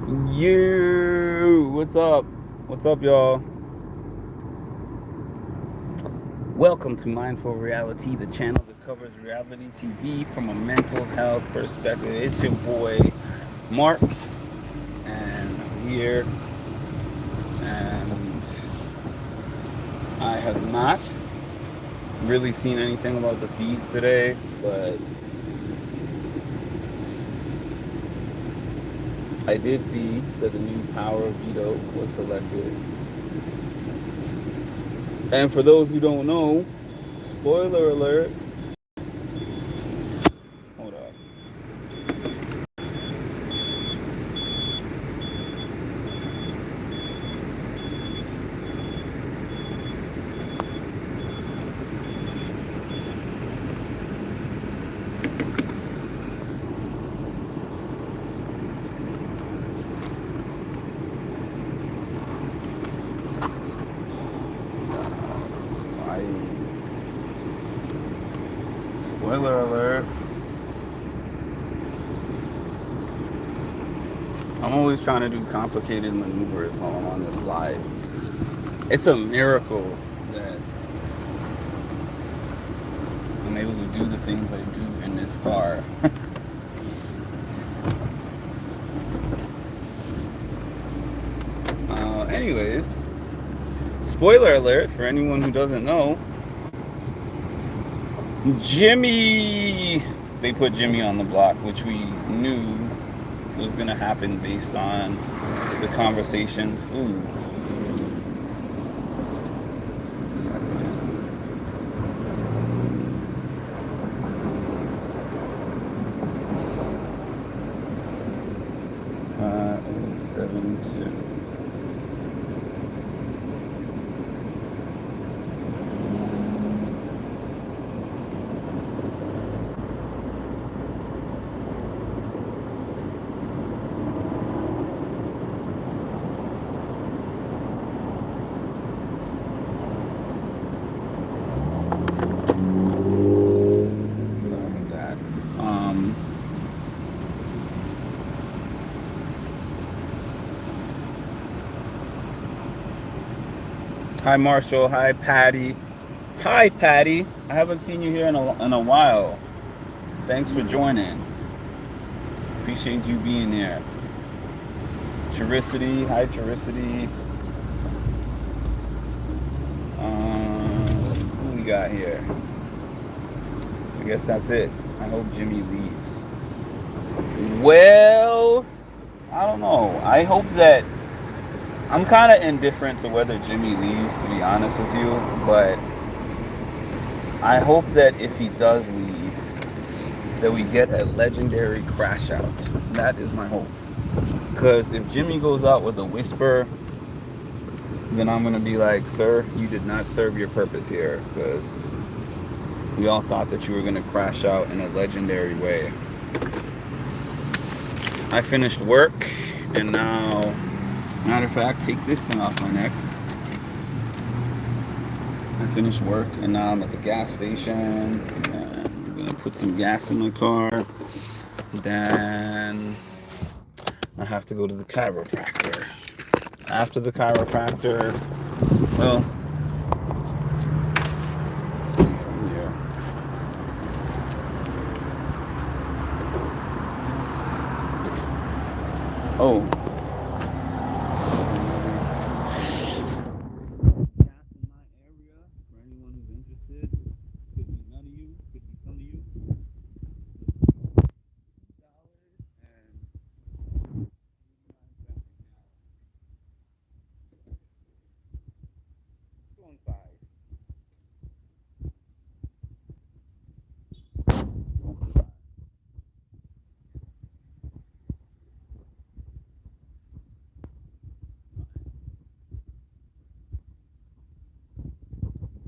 You, what's up? What's up, y'all? Welcome to Mindful Reality, the channel that covers reality TV from a mental health perspective. It's your boy, Mark, and I'm here. And I have not really seen anything about the feeds today, but I did see that the new Power veto was selected. And for those who don't know, spoiler alert, hold up. I, spoiler alert. I'm always trying to do complicated maneuvers while I'm on this live. It's a miracle that I'm able to do the things I do in this car. Anyways, spoiler alert for anyone who doesn't know, Jimmy! They put Jimmy on the block, which we knew was going to happen based on the conversations. Ooh. Seven two. Hi, Marshall. Hi, Patty. Hi, Patty. I haven't seen you here in a while. Thanks for joining. Appreciate you being there. Charicity. Hi, Charicity. Who we got here? I guess that's it. I hope Jimmy leaves. Well, I don't know. I hope that I'm kind of indifferent to whether Jimmy leaves, to be honest with you, but I hope that if he does leave, that we get a legendary crash out. That is my hope. Because if Jimmy goes out with a whisper, then I'm going to be like, sir, you did not serve your purpose here, because we all thought that you were going to crash out in a legendary way. I finished work, and now, matter of fact, take this thing off my neck. I finished work, and now I'm at the gas station, and I'm going to put some gas in my car. Then I have to go to the chiropractor. After the chiropractor, well, let's see from here. Oh.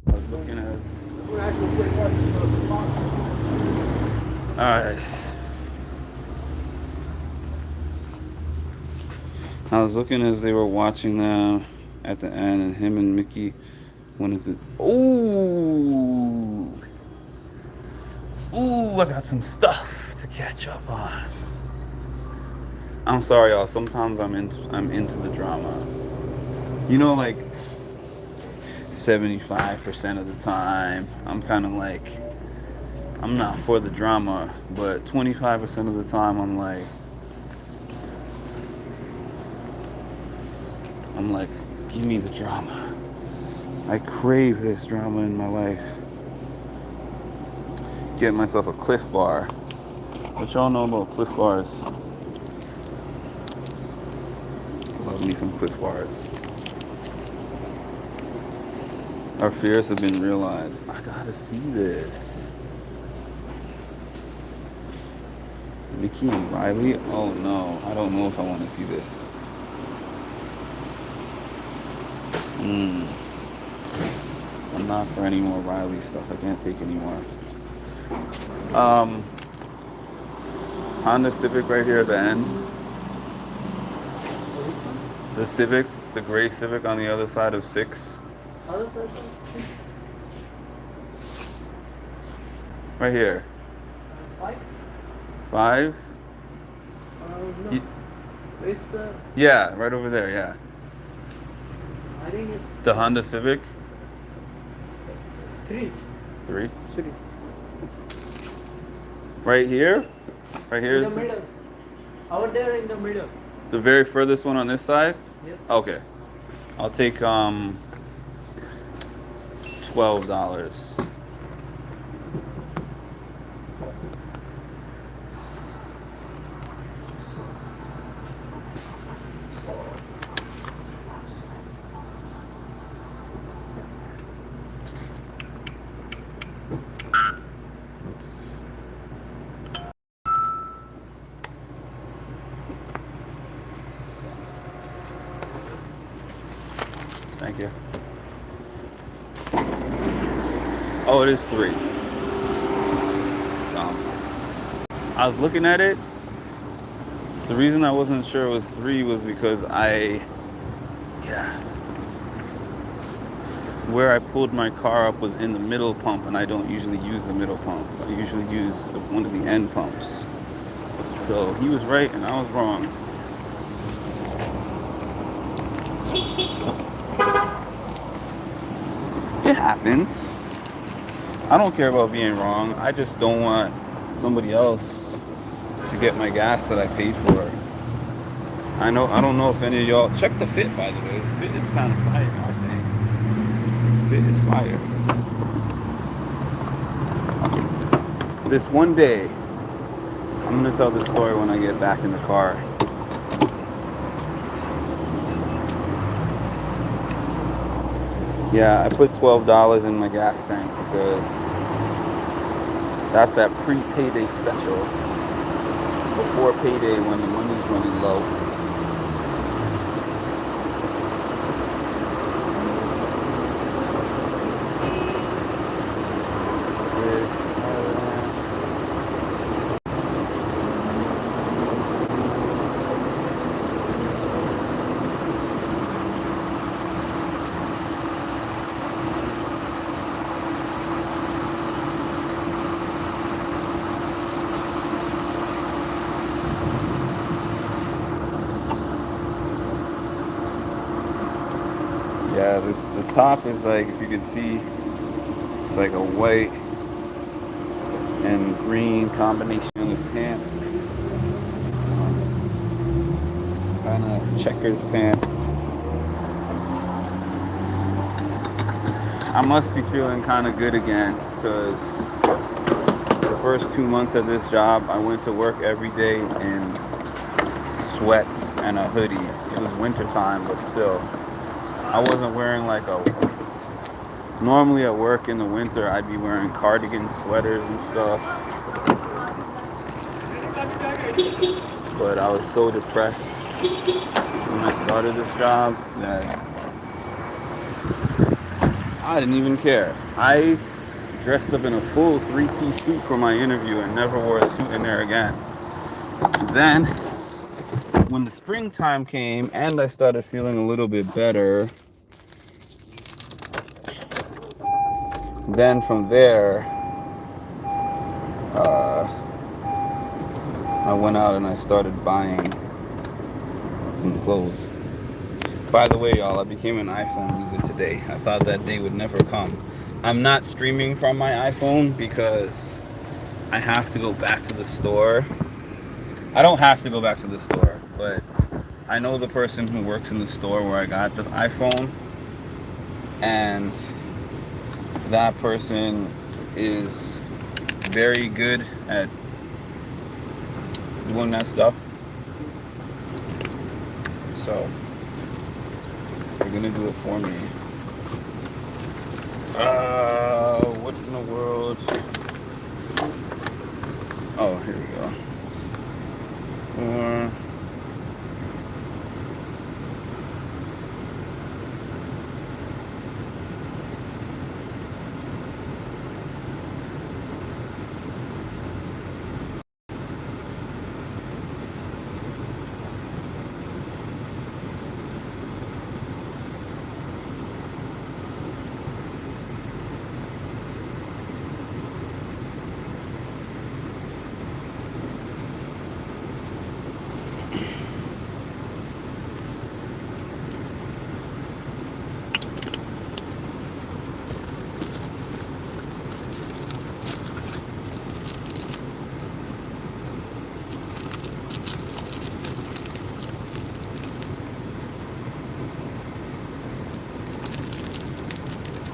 I was looking as. Alright. I was looking as they were watching them at the end, and him and Mickey wanted to. Ooh! Ooh, I got some stuff to catch up on. I'm sorry, y'all. Sometimes I'm into the drama. You know, like 75% of the time, I'm kind of like I'm not for the drama, but 25% of the time, I'm like, give me the drama. I crave this drama in my life. Get myself a Cliff Bar. What y'all know about Cliff Bars? Love me some Cliff Bars. Our fears have been realized. I gotta see this. Mickey and Riley? Oh no, I don't know if I want to see this. I'm not for any more Riley stuff. I can't take any more. Honda Civic right here at the end. The Civic, the gray Civic on the other side of 6. Right here. 5? No. It's Yeah, right over there, yeah. I think it's The Honda Civic? 3. 3? 3. Right here? Right here In the is middle. Over there in the middle. the very furthest one on this side? Yes. Okay. I'll take $12. Thank you. Oh, it is 3. I was looking at it. The reason I wasn't sure it was 3 was because where I pulled my car up was in the middle pump, and I don't usually use the middle pump. I usually use one of the end pumps. So he was right and I was wrong. It happens. I don't care about being wrong. I just don't want somebody else to get my gas that I paid for. I don't know if any of y'all check the fit, by the way. The fit is kind of fire, I think. Fit is fire. This one day, I'm gonna tell this story when I get back in the car. Yeah, I put $12 in my gas tank because that's that pre-payday special. Before payday when the money's running low. Yeah, the top is like, if you can see, it's like a white and green combination of pants. Kind of checkered pants. I must be feeling kind of good again because the first 2 months of this job, I went to work every day in sweats and a hoodie. It was winter time, but still. I wasn't wearing normally at work in the winter, I'd be wearing cardigans, sweaters and stuff. But I was so depressed when I started this job that I didn't even care. I dressed up in a full 3-piece suit for my interview and never wore a suit in there again. Then, when the springtime came and I started feeling a little bit better, then from there, I went out and I started buying some clothes. By the way, y'all, I became an iPhone user today. I thought that day would never come. I'm not streaming from my iPhone because I have to go back to the store. I don't have to go back to the store, but I know the person who works in the store where I got the iPhone, and that person is very good at doing that stuff. So they're gonna do it for me. What in the world? Oh, here we go.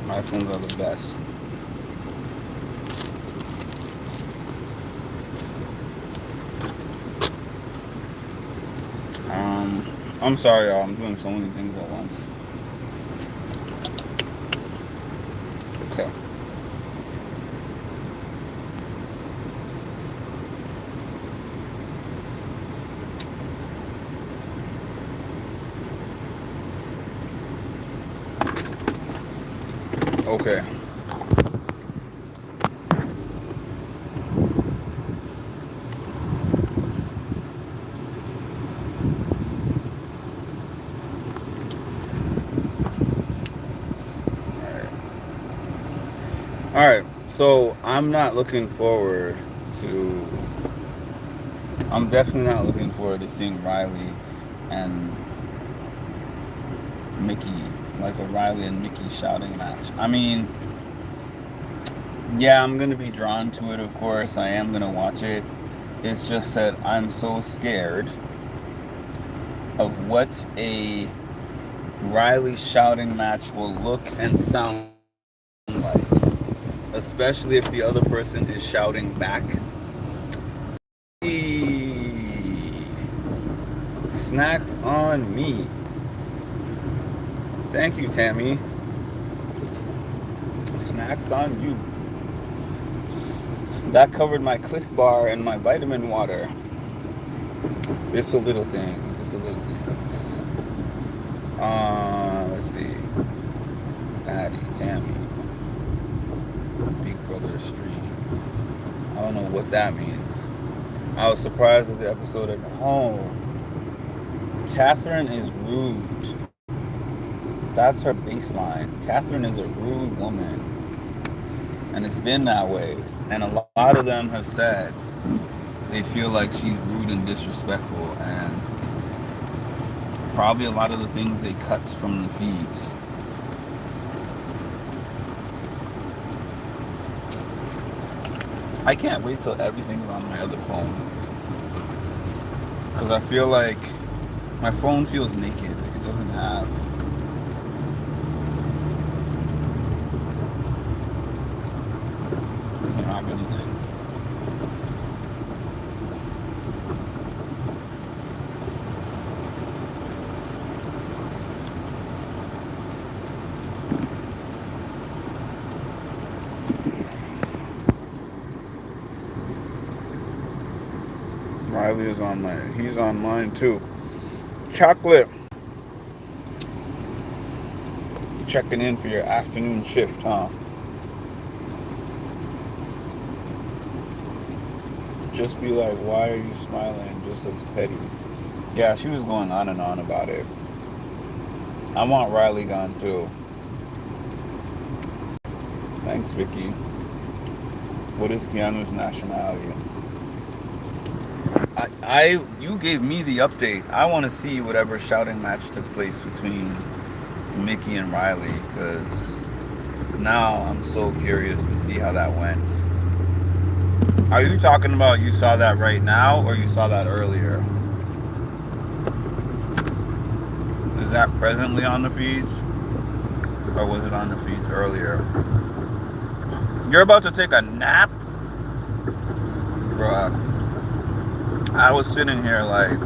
iPhones are the best. I'm sorry, y'all. I'm doing so many things at once. Okay. Okay. All right. So I'm not looking forward to. I'm definitely not looking forward to seeing Riley and Mickey, like a Riley and Mickey shouting match. I mean, yeah, I'm gonna be drawn to it. Of course, I am gonna watch it. It's just that I'm so scared of what a Riley shouting match will look and sound like, especially if the other person is shouting back. Snacks on me. Thank you, Tammy. Snacks on you. That covered my Cliff Bar and my vitamin water. It's the little things. It's the little things. Let's see. Addie, Tammy. Big Brother Stream. I don't know what that means. I was surprised at the episode at home. Catherine is rude. That's her baseline. Catherine is a rude woman. And it's been that way. And a lot of them have said they feel like she's rude and disrespectful. And probably a lot of the things they cut from the feeds. I can't wait till everything's on my other phone. Because I feel like my phone feels naked. Like it doesn't have. Anything. Riley is on mine. He's on mine too. Chocolate. Checking in for your afternoon shift, huh? Just be like, why are you smiling? Just looks petty. Yeah, she was going on and on about it. I want Riley gone too. Thanks, Vicky. What is Keanu's nationality? you gave me the update. I want to see whatever shouting match took place between Mickey and Riley, because now I'm so curious to see how that went. Are you talking about you saw that right now, or you saw that earlier? Is that presently on the feeds, or was it on the feeds earlier? You're about to take a nap? Bruh. I was sitting here like,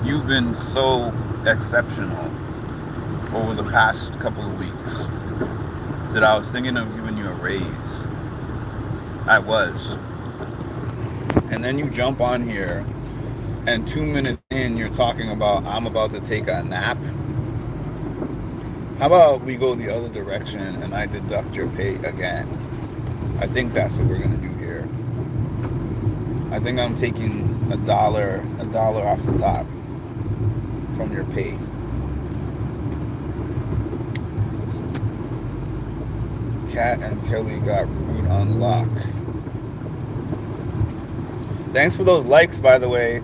you've been so exceptional over the past couple of weeks that I was thinking of giving you a raise. I was. And then you jump on here, and 2 minutes in, you're talking about, I'm about to take a nap. How about we go the other direction and I deduct your pay again? I think that's what we're going to do here. I think I'm taking a dollar off the top from your pay. Kat and Kelly got root on lock. Thanks for those likes, by the way.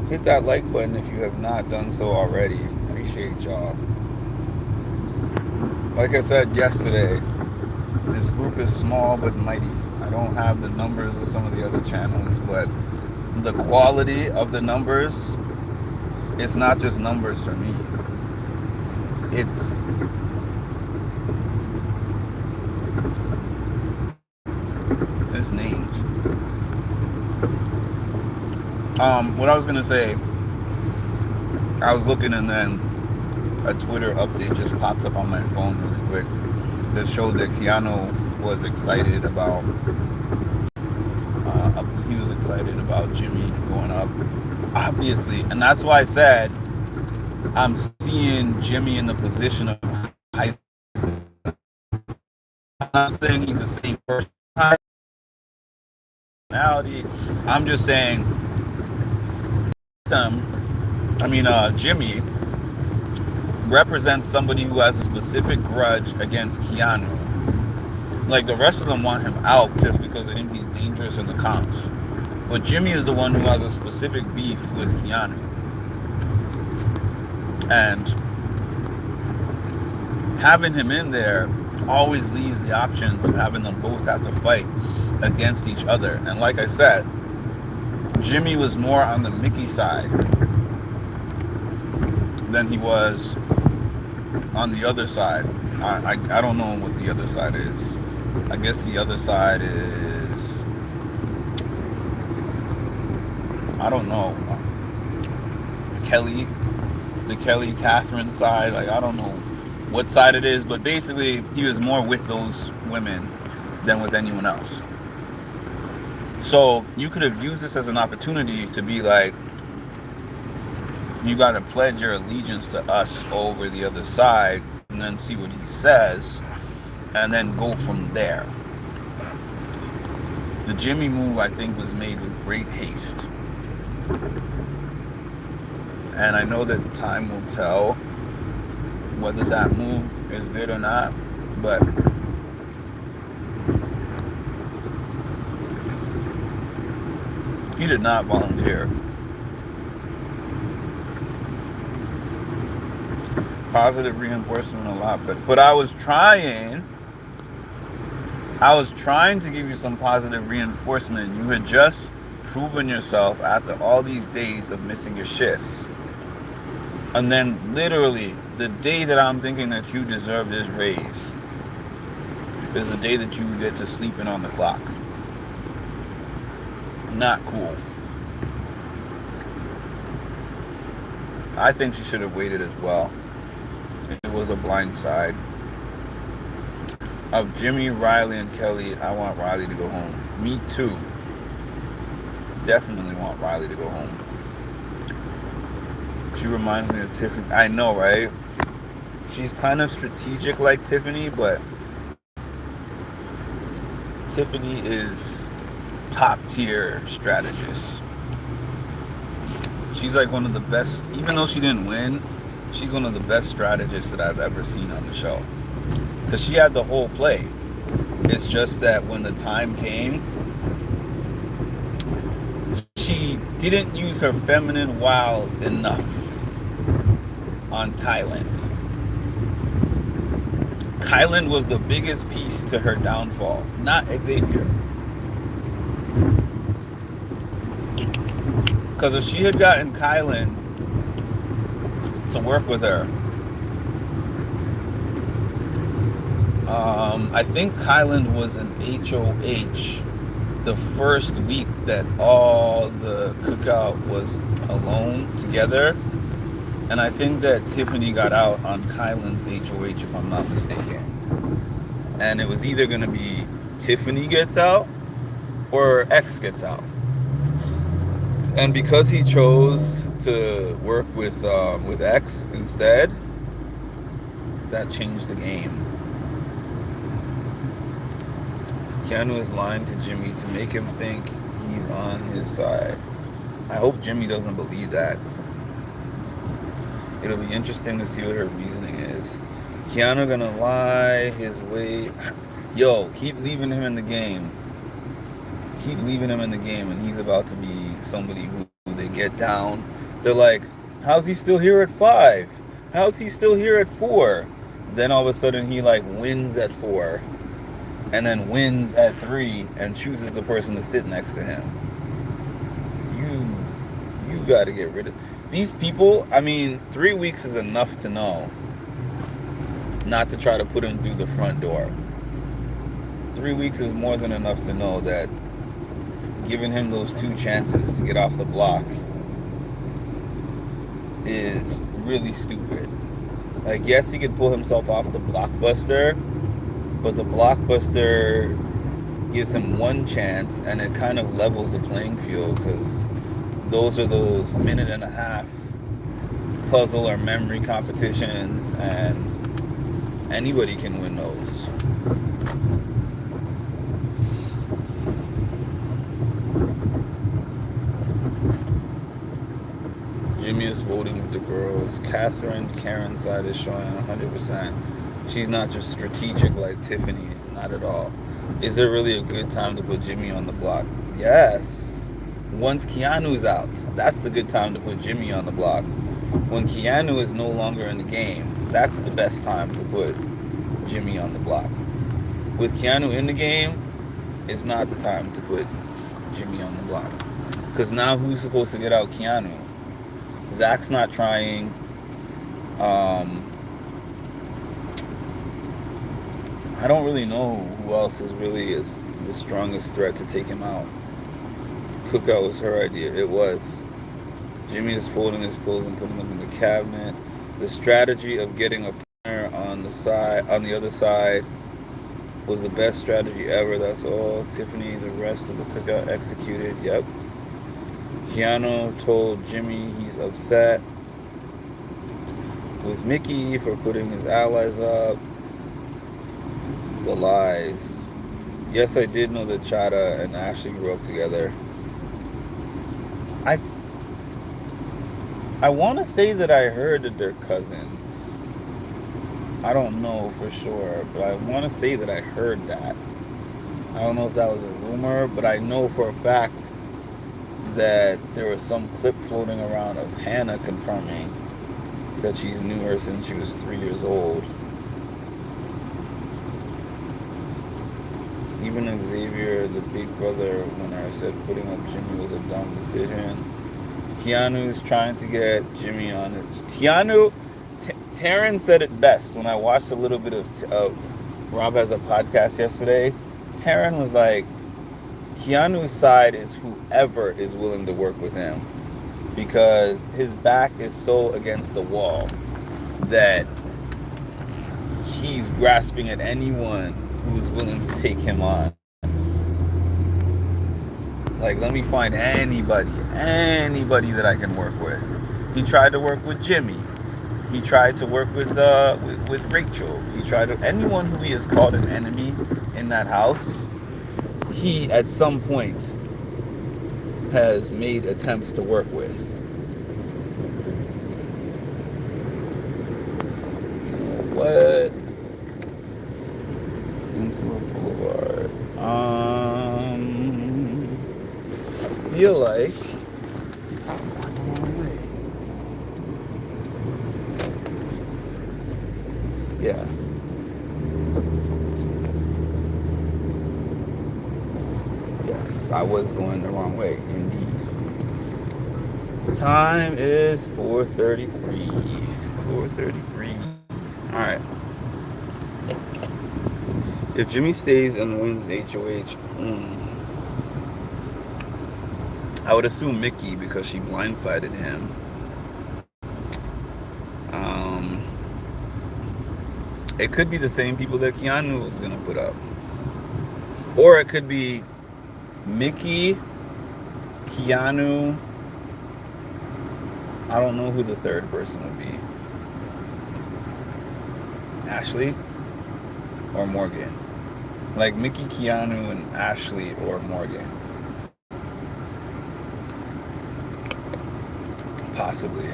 Hit that like button if you have not done so already. Appreciate y'all. Like I said yesterday, this group is small but mighty. I don't have the numbers of some of the other channels, but the quality of the numbers, it's not just numbers for me. It's names. What I was gonna say, I was looking and then a Twitter update just popped up on my phone really quick that showed that Keanu was excited about Jimmy going up, obviously, and that's why I said I'm seeing Jimmy in the position of high school. I'm not saying he's the same personality. I'm just saying Jimmy represents somebody who has a specific grudge against Keanu. Like, the rest of them want him out just because they think he's dangerous in the comps. But Jimmy is the one who has a specific beef with Keanu. And having him in there always leaves the option of having them both have to fight against each other. And like I said, Jimmy was more on the Mickey side than he was on the other side. I don't know what the other side is. I guess the other side is, I don't know, the Kelly Catherine side. Like, I don't know what side it is, but basically he was more with those women than with anyone else. So you could have used this as an opportunity to be like, you got to pledge your allegiance to us over the other side, and then see what he says, and then go from there. The Jimmy move, I think, was made with great haste. And I know that time will tell whether that move is good or not, but he did not volunteer. Positive reinforcement a lot, but I was trying to give you some positive reinforcement. You had just proven yourself after all these days of missing your shifts. And then literally the day that I'm thinking that you deserve this raise is the day that you get to sleep in on the clock. Not cool. I think she should have waited as well. It was a blind side. Of Jimmy, Riley, and Kelly, I want Riley to go home. Me too. Definitely want Riley to go home. She reminds me of Tiffany. I know, right? She's kind of strategic like Tiffany, but Tiffany is top tier strategist. She's like one of the best, even though she didn't win, she's one of the best strategists that I've ever seen on the show. Because she had the whole play. It's just that when the time came, didn't use her feminine wiles enough on Kyland. Kyland was the biggest piece to her downfall, not Xavier. Because if she had gotten Kyland to work with her, I think Kyland was an HOH the first week that all the cookout was alone together. And I think that Tiffany got out on Kyland's HOH, if I'm not mistaken. And it was either going to be Tiffany gets out or X gets out. And because he chose to work with X instead, that changed the game. Keanu is lying to Jimmy to make him think he's on his side. I hope Jimmy doesn't believe that. It'll be interesting to see what her reasoning is. Keanu gonna lie his way. Yo, keep leaving him in the game. Keep leaving him in the game, and he's about to be somebody who they get down. They're like, how's he still here at 5? How's he still here at 4? Then all of a sudden he like wins at 4. And then wins at 3 and chooses the person to sit next to him. You got to get rid of these people. I mean, 3 weeks is enough to know not to try to put him through the front door. 3 weeks is more than enough to know that giving him those 2 chances to get off the block is really stupid. Like, yes, he could pull himself off the blockbuster, but the blockbuster gives him 1 chance, and it kind of levels the playing field, because those are those minute-and-a-half puzzle or memory competitions, and anybody can win those. Jimmy is voting with the girls. Karen's side is showing 100%. She's not just strategic like Tiffany, not at all. Is it really a good time to put Jimmy on the block? Yes. Once Keanu's out, that's the good time to put Jimmy on the block. When Keanu is no longer in the game, that's the best time to put Jimmy on the block. With Keanu in the game, it's not the time to put Jimmy on the block. Because now who's supposed to get out Keanu? Zach's not trying. I don't really know who else is really the strongest threat to take him out. Cookout was her idea. It was. Jimmy is folding his clothes and putting them in the cabinet. The strategy of getting a partner on the other side was the best strategy ever. That's all Tiffany, the rest of the cookout executed. Yep. Keanu told Jimmy he's upset with Mickey for putting his allies up. The lies. Yes, I did know that Chada and Ashley grew up together. I want to say that I heard that they're cousins. I don't know for sure, but I want to say that I heard that. I don't know if that was a rumor, but I know for a fact that there was some clip floating around of Hannah confirming that she's knew her since she was 3 years old. Even Xavier, the big brother winner, said putting up Jimmy was a dumb decision. Keanu's trying to get Jimmy on it. Taryn said it best when I watched a little bit of Rob Has a Podcast yesterday. Taryn was like, Keanu's side is whoever is willing to work with him, because his back is so against the wall that he's grasping at anyone who's willing to take him on. Like, let me find anybody that I can work with. He tried to work with Jimmy. He tried to work with Rachel. He tried to anyone who he has called an enemy in that house. He at some point has made attempts to work with. You know what? Peninsula Boulevard. I feel like I was going the wrong way, indeed. Time is 4:33. 4:33. All right. If Jimmy stays and wins HOH, I would assume Mickey because she blindsided him. It could be the same people that Keanu was gonna put up, or it could be Mickey, Keanu. I don't know who the third person would be. Ashley or Morgan. Like Mickey, Keanu, and Ashley or Morgan. Possibly.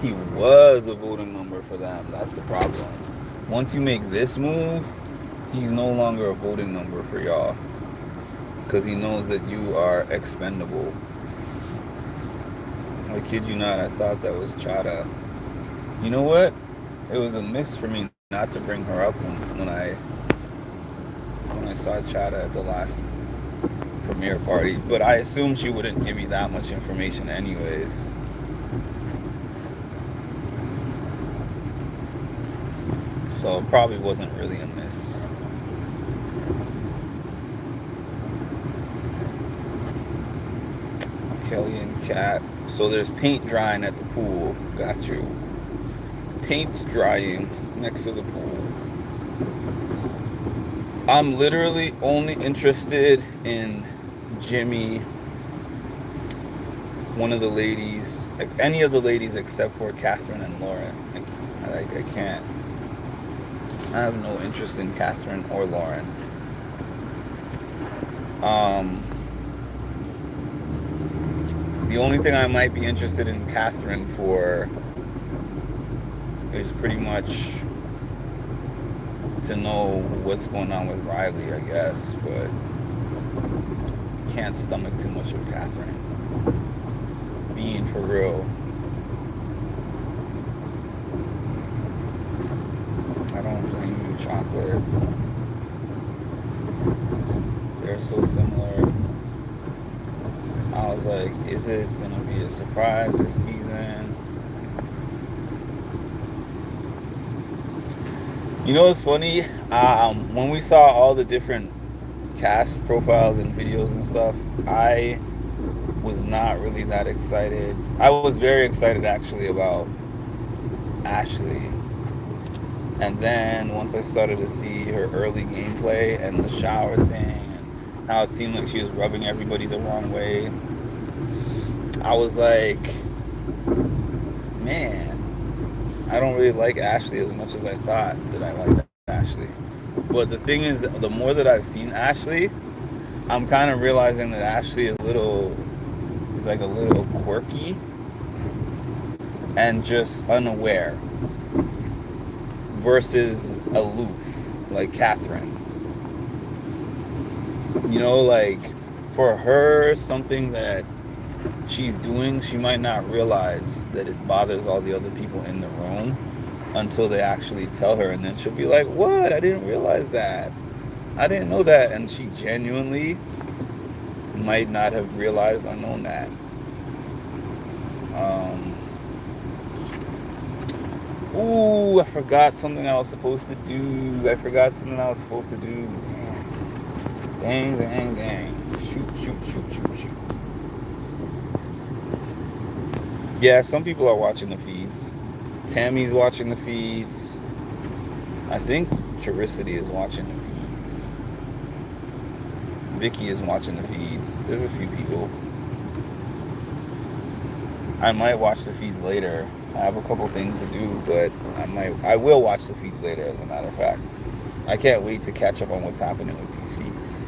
He was a voting member for them. That's the problem. Once you make this move, he's no longer a voting member for y'all. Because he knows that you are expendable. I kid you not, I thought that was Chada. You know what? It was a miss for me not to bring her up when I saw Chada at the last premiere party. But I assumed she wouldn't give me that much information anyways. So it probably wasn't really a miss. Kelly and Kat. So there's paint drying at the pool. Got you. Paint's drying next to the pool. I'm literally only interested in Jimmy, one of the ladies, like any of the ladies except for Catherine and Lauren. I can't. I have no interest in Catherine or Lauren. The only thing I might be interested in Catherine for is pretty much to know what's going on with Riley, I guess, but can't stomach too much of Catherine. Being for real. I don't blame you, Chocolate. They're so similar. I was like, is it gonna be a surprise this season? You know what's funny? When we saw all the different cast profiles and videos and stuff, I was not really that excited. I was very excited actually about Ashley. And then once I started to see her early gameplay and the shower thing and how it seemed like she was rubbing everybody the wrong way, I was like, man, I don't really like Ashley as much as I thought that I liked Ashley. But the thing is, the more that I've seen Ashley, I'm kind of realizing that Ashley is like a little quirky and just unaware versus aloof, like Catherine. You know, like for her, something that she's doing, she might not realize that it bothers all the other people in the room until they actually tell her, and then she'll be like, what? I didn't realize that. I didn't know that. And she genuinely might not have realized or known that. Ooh, I forgot something I was supposed to do. Dang. Shoot. Yeah, some people are watching the feeds. Tammy's watching the feeds. I think Charicity is watching the feeds. Vicky is watching the feeds. There's a few people. I might watch the feeds later. I have a couple things to do, but I will watch the feeds later, as a matter of fact. I can't wait to catch up on what's happening with these feeds.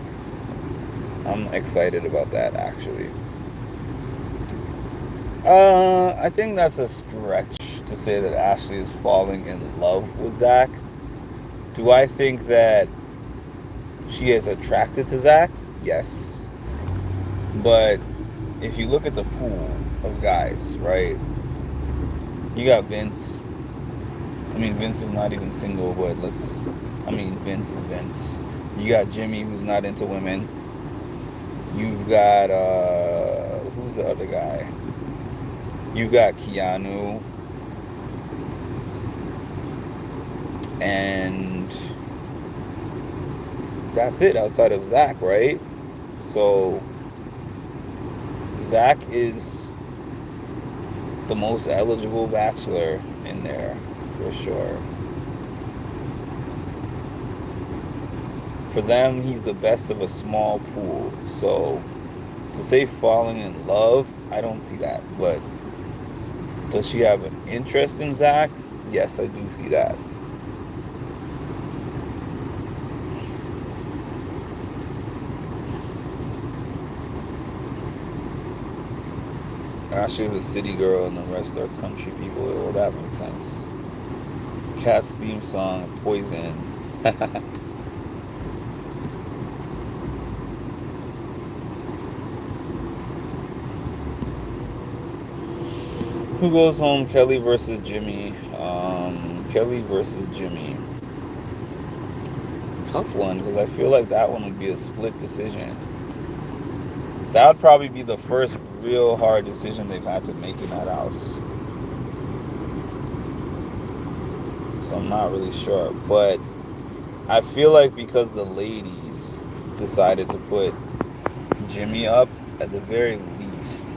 I'm excited about that, actually. I think that's a stretch to say that Ashley is falling in love with Zach. Do I think that she is attracted to Zach? Yes. But if you look at the pool of guys, right? You got Vince. I mean, Vince is not even single, but Vince is Vince. You got Jimmy, who's not into women. You've got who's the other guy? You got Keanu, and that's it outside of Zach, right? So Zach is the most eligible bachelor in there for sure. For them, he's the best of a small pool. So to say falling in love, I don't see that. But does she have an interest in Zach? Yes, I do see that. Ashley's a city girl and the rest are country people. Well, that makes sense. Cat's theme song, Poison. Who goes home? Kelly versus Jimmy. Kelly versus Jimmy. Tough one because I feel like that one would be a split decision. That would probably be the first real hard decision they've had to make in that house. So I'm not really sure. But I feel like because the ladies decided to put Jimmy up at the very least.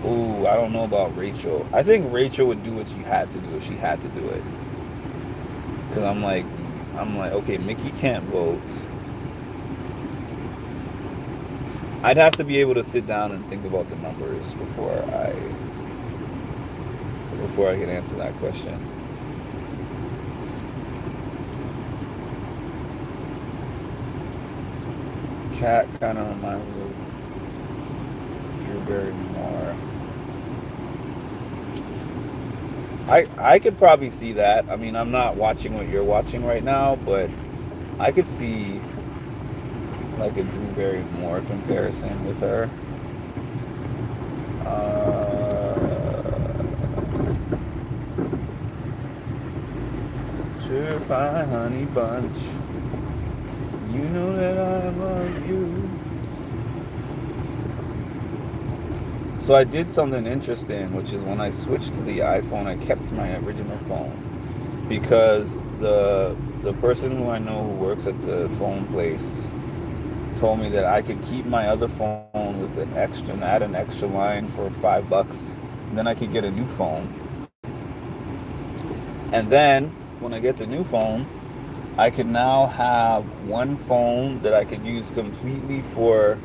Ooh, I don't know about Rachel. I think Rachel would do what she had to do if she had to do it. Because I'm like, okay, Mickey can't vote. I'd have to be able to sit down and think about the numbers before I can answer that question. Cat kind of reminds me of Drew Barrymore. I could probably see that. I mean, I'm not watching what you're watching right now, but I could see like a Drew Barrymore comparison with her. Sugar pie, honey bunch. You know that I love you. So I did something interesting, which is when I switched to the iPhone, I kept my original phone because the person who I know who works at the phone place told me that I could keep my other phone with an extra and add an extra line for $5. Then I could get a new phone. And then when I get the new phone, I could now have one phone that I could use completely for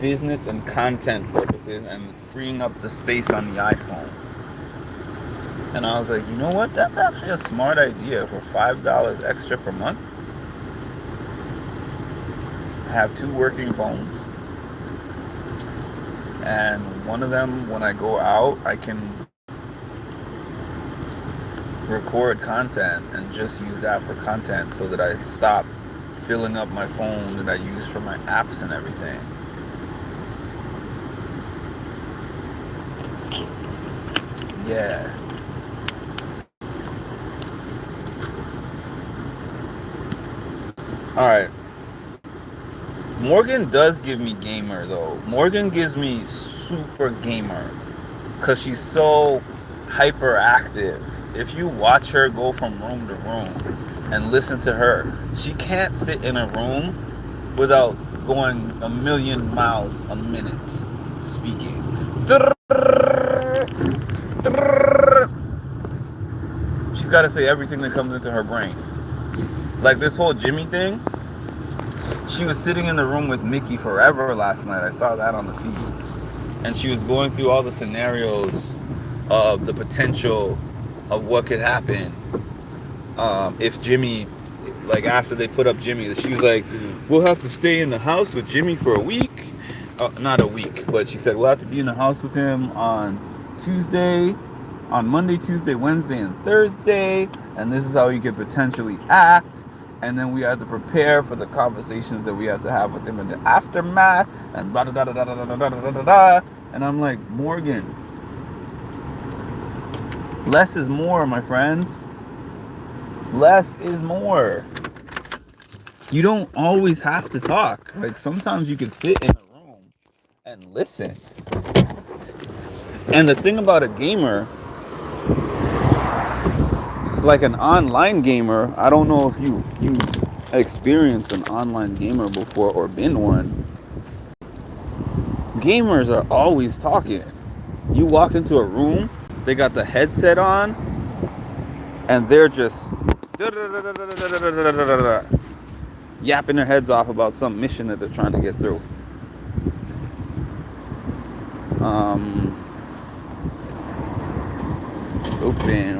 business and content purposes and freeing up the space on the iPhone. And I was like, you know what? That's actually a smart idea for $5 extra per month. I have two working phones. And one of them, when I go out, I can record content and just use that for content so that I stop filling up my phone that I use for my apps and everything. Yeah. Alright. Morgan does give me gamer though. Morgan gives me super gamer because she's so hyperactive. If you watch her go from room to room and listen to her, she can't sit in a room without going a million miles a minute speaking. She's got to say everything that comes into her brain. Like this whole Jimmy thing, she was sitting in the room with Mickey forever last night. I saw that on the feeds. And she was going through all the scenarios of the potential of what could happen if Jimmy, like after they put up Jimmy, she was like, we'll have to stay in the house with Jimmy for a week. Not a week, but she said we'll have to be in the house with him on Monday, Tuesday, Wednesday, and Thursday. And this is how he could potentially act. And then we had to prepare for the conversations that we had to have with him in the aftermath. And blah, blah, blah, blah, blah, blah, blah, blah, blah. And I'm like, Morgan, less is more, my friend. Less is more. You don't always have to talk. Like sometimes you can sit in a room and listen. And the thing about a gamer, like an online gamer, I don't know if you experienced an online gamer before or been one. Gamers are always talking. You walk into a room, they got the headset on, and they're just yapping their heads off about some mission that they're trying to get through. Open.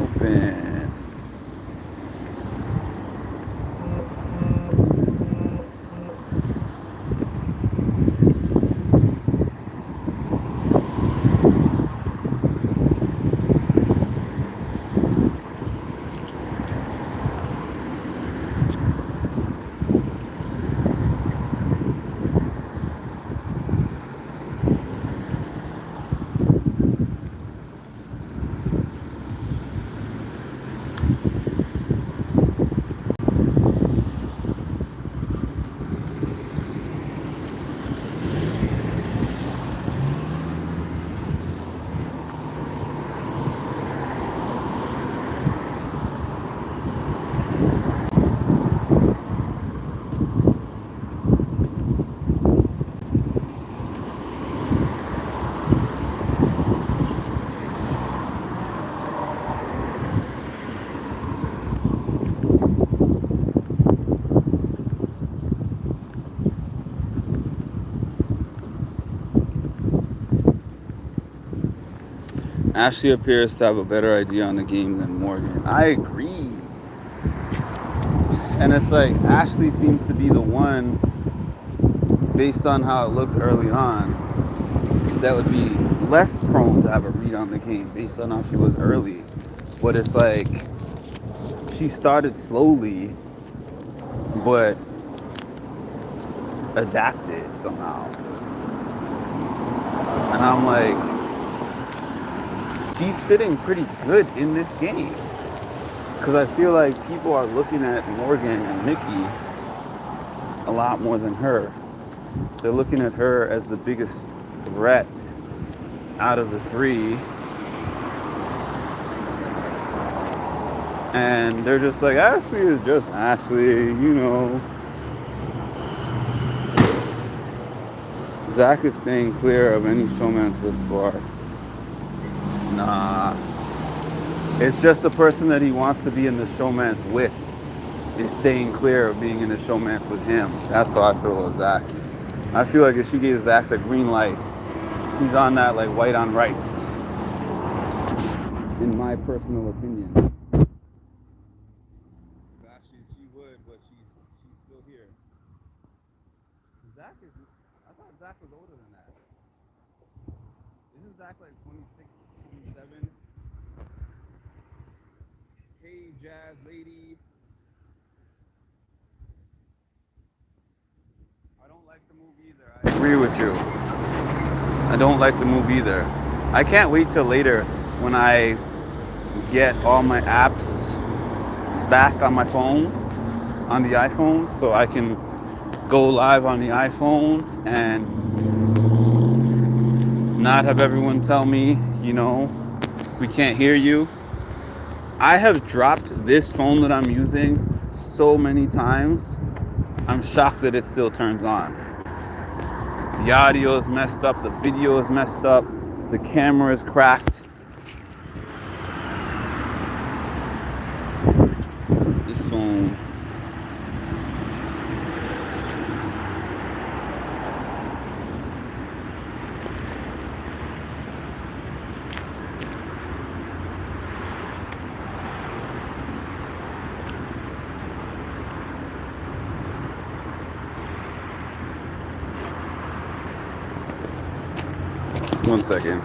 Ashley appears to have a better idea on the game than Morgan. I agree. And it's like Ashley seems to be the one, based on how it looked early on, that would be less prone to have a read on the game based on how she was early. But it's like she started slowly, but adapted somehow. And I'm like, she's sitting pretty good in this game. Because I feel like people are looking at Morgan and Nikki a lot more than her. They're looking at her as the biggest threat out of the three. And they're just like, Ashley is just Ashley, you know. Zach is staying clear of any showmance this far. Nah. It's just the person that he wants to be in the showmance with is staying clear of being in the showmance with him. That's how I feel with Zach. I feel like if she gave Zach the green light, he's on that like white on rice. In my personal opinion. Actually, she would, but she's still here. Zach is. I thought Zach was older than that. Isn't Zach like 26, 27? Hey, jazz lady. I don't like the move either. I agree with you. I don't like the move either. I can't wait till later when I get all my apps back on my phone, on the iPhone, so I can go live on the iPhone and not have everyone tell me, you know, we can't hear you. I have dropped this phone that I'm using so many times, I'm shocked that it still turns on. The audio is messed up, the video is messed up, the camera is cracked. This phone. One second.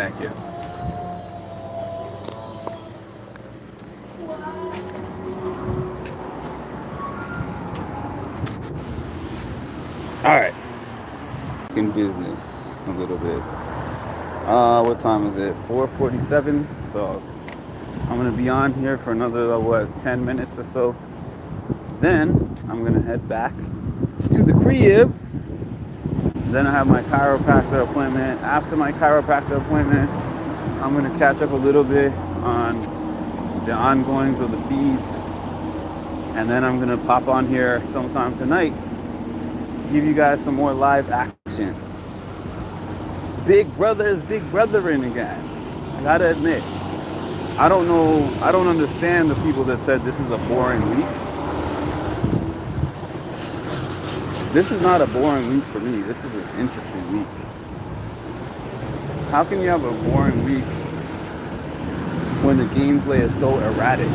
Thank you. All right. In business a little bit. What time is it? 4:47. So I'm gonna be on here for another 10 minutes or so. Then I'm gonna head back to the crib. Then I have my chiropractor appointment. After my chiropractor appointment, I'm gonna catch up a little bit on the ongoings of the feeds. And then I'm gonna pop on here sometime tonight to give you guys some more live action. Big Brother is Big Brothering again. I gotta admit, I don't understand the people that said this is a boring week. This is not a boring week for me. This is an interesting week. How can you have a boring week when the gameplay is so erratic?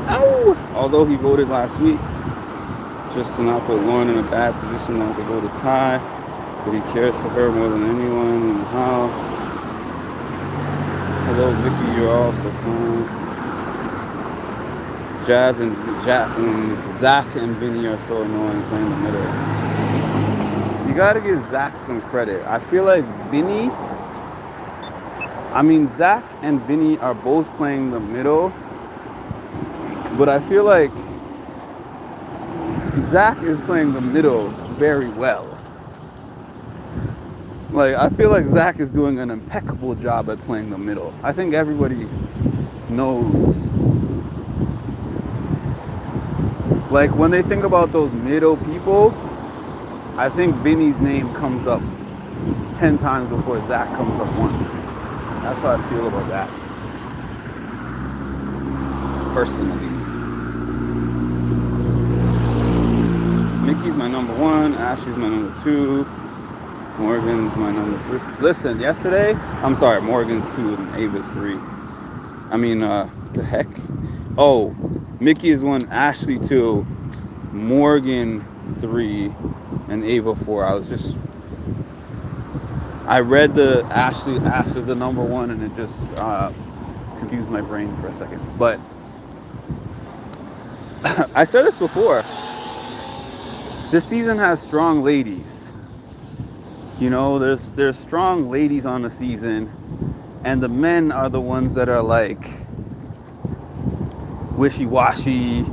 Ow! Although he voted last week just to not put Lauren in a bad position not to go to tie, but he cares for her more than anyone in the house. Hello, Vicky, you're also fine. Jazz and Zach and Vinny are so annoying playing the middle. You gotta give Zach some credit. I feel like Zach and Vinny are both playing the middle, but I feel like Zach is playing the middle very well. Like, I feel like Zach is doing an impeccable job at playing the middle. I think everybody knows. Like, when they think about those middle people, I think Vinny's name comes up 10 times before Zach comes up once. That's how I feel about that. Personally. Mickey's my number 1, Ashley's my number 2. Morgan's my number 3. Listen, Morgan's 2 and Ava's 3. What the heck? Oh, Mickey is 1, Ashley 2, Morgan 3, and Ava 4. I read the Ashley after the number 1 and it just confused my brain for a second. But I said this before. This season has strong ladies. You know, there's strong ladies on the season, and the men are the ones that are like wishy-washy,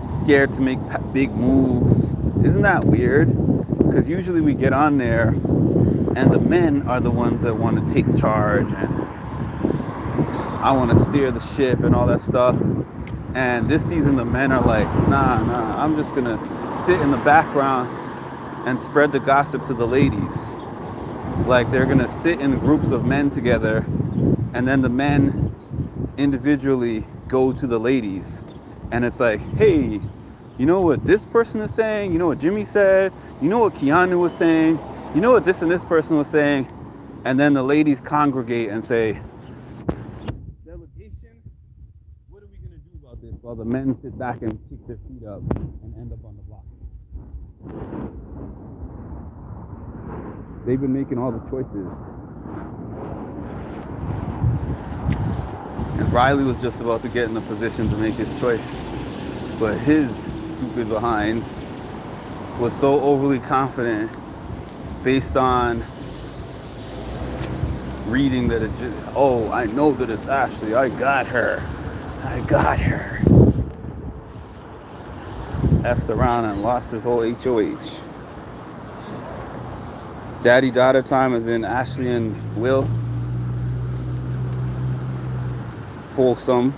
scared to make big moves. Isn't that weird? Because usually we get on there, and the men are the ones that want to take charge, and I want to steer the ship and all that stuff. And this season, the men are like, nah, I'm just gonna sit in the background and spread the gossip to the ladies. Like, they're gonna sit in groups of men together, and then the men individually go to the ladies. And it's like, hey, you know what this person is saying? You know what Jimmy said? You know what Keanu was saying? You know what this and this person was saying? And then the ladies congregate and say, delegation, what are we gonna do about this? While the men sit back and kick their feet up and end up on the block. They've been making all the choices. And Riley was just about to get in a position to make his choice. But his stupid behind was so overly confident based on reading that I know that it's Ashley. I got her. F'd around and lost his whole HOH. Daddy-daughter time is in Ashley and Will. Wholesome.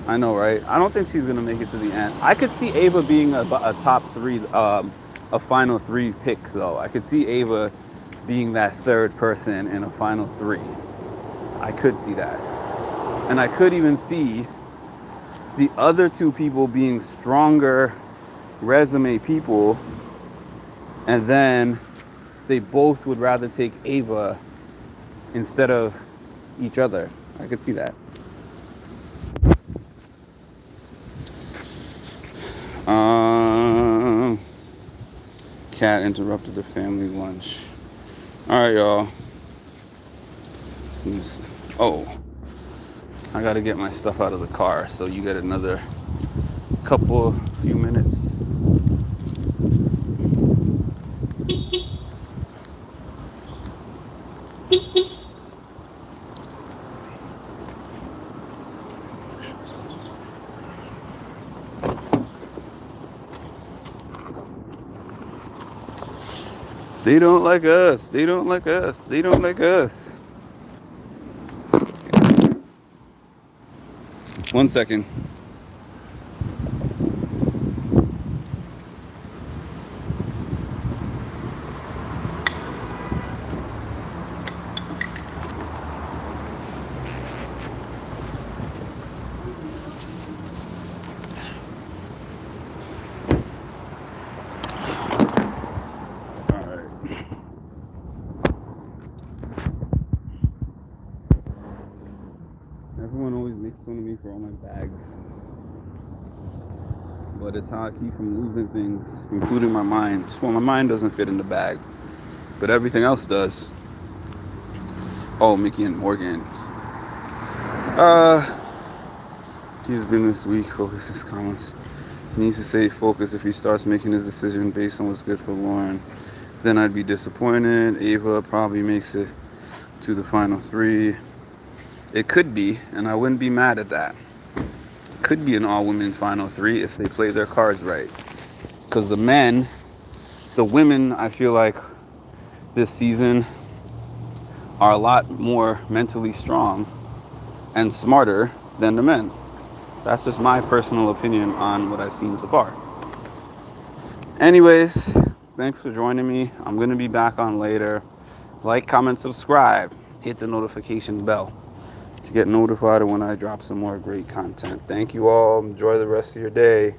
I know, right? I don't think she's going to make it to the end. I could see Ava being a top 3, a final 3 pick, though. I could see Ava being that third person in a final 3. I could see that. And I could even see the other 2 people being stronger resume people, and then they both would rather take Ava instead of each other. I could see that. Cat interrupted the family lunch. Alright, y'all. Oh, I gotta get my stuff out of the car, so you get another few minutes. They don't like us. They don't like us. They don't like us. 1 second. Everyone always makes fun of me for all my bags. But it's how I keep from losing things, including my mind. Well, my mind doesn't fit in the bag, but everything else does. Oh, Mickey and Morgan. He's been this week. Focus his comments. He needs to stay focused if he starts making his decision based on what's good for Lauren. Then I'd be disappointed. Ava probably makes it to the final 3. It could be, and I wouldn't be mad at that. It could be an all-women final 3 if they play their cards right. Because the women, I feel like this season are a lot more mentally strong and smarter than the men. That's just my personal opinion on what I've seen so far. Anyways, thanks for joining me. I'm going to be back on later. Like, comment, subscribe. Hit the notification bell to get notified when I drop some more great content. Thank you all. Enjoy the rest of your day.